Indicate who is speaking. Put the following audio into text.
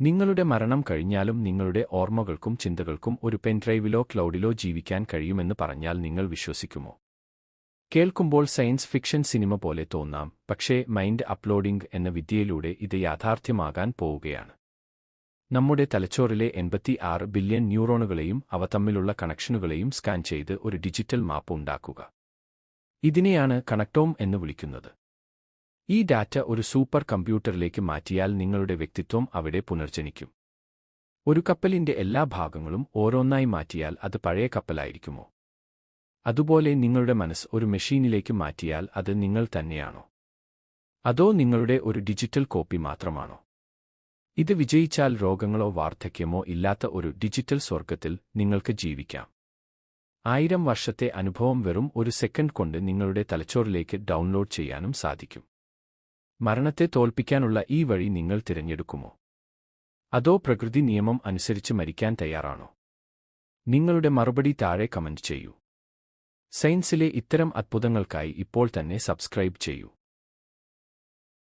Speaker 1: നിങ്ങളുടെ മരണം കഴിഞ്ഞാലും നിങ്ങളുടെ ഓർമ്മകൾക്കും ചിന്തകൾക്കും ഒരു പെൻഡ്രൈവിലോ ക്ലൗഡിലോ ജീവിക്കാൻ കഴിയുമെന്ന് പറഞ്ഞാൽ നിങ്ങൾ വിശ്വസിക്കുമോ? കേൾക്കുമ്പോൾ സയൻസ് ഫിക്ഷൻ സിനിമ പോലെ തോന്നാം, പക്ഷേ മൈൻഡ് അപ്ലോഡിംഗ് എന്ന വിദ്യയിലൂടെ ഇത് യാഥാർത്ഥ്യമാകാൻ പോവുകയാണ്. നമ്മുടെ തലച്ചോറിലെ 86 ബില്യൺ ന്യൂറോണുകളെയും അവ തമ്മിലുള്ള കണക്ഷനുകളെയും സ്കാൻ ചെയ്ത് ഒരു ഡിജിറ്റൽ മാപ്പ് ഉണ്ടാക്കുക. ഇതിനെയാണ് കണക്ടോം എന്ന് വിളിക്കുന്നത്. ഈ ഡാറ്റ ഒരു സൂപ്പർ കമ്പ്യൂട്ടറിലേക്ക് മാറ്റിയാൽ നിങ്ങളുടെ വ്യക്തിത്വം അവിടെ പുനർജനിക്കും. ഒരു കപ്പലിന്റെ എല്ലാ ഭാഗങ്ങളും ഓരോന്നായി മാറ്റിയാൽ അത് പഴയ കപ്പലായിരിക്കുമോ? അതുപോലെ നിങ്ങളുടെ മനസ്സ് ഒരു മെഷീനിലേക്ക് മാറ്റിയാൽ അത് നിങ്ങൾ തന്നെയാണോ? അതോ നിങ്ങളുടെ ഒരു ഡിജിറ്റൽ കോപ്പി മാത്രമാണോ? ഇത് വിജയിച്ചാൽ രോഗങ്ങളോ വാർദ്ധക്യമോ ഇല്ലാത്ത ഒരു ഡിജിറ്റൽ സ്വർഗത്തിൽ നിങ്ങൾക്ക് ജീവിക്കാം. 1000 വർഷത്തെ അനുഭവം വെറും ഒരു സെക്കൻഡ് കൊണ്ട് നിങ്ങളുടെ തലച്ചോറിലേക്ക് ഡൗൺലോഡ് ചെയ്യാനും സാധിക്കും. മരണത്തെ തോൽപ്പിക്കാനുള്ള ഈ വഴി നിങ്ങൾ തിരഞ്ഞെടുക്കുമോ? അതോ പ്രകൃതി നിയമം അനുസരിച്ച് മരിക്കാൻ തയ്യാറാണോ? നിങ്ങളുടെ മറുപടി താഴെ കമന്റ് ചെയ്യൂ. സയൻസിലെ ഇത്തരം അത്ഭുതങ്ങൾക്കായി ഇപ്പോൾ തന്നെ സബ്സ്ക്രൈബ് ചെയ്യൂ.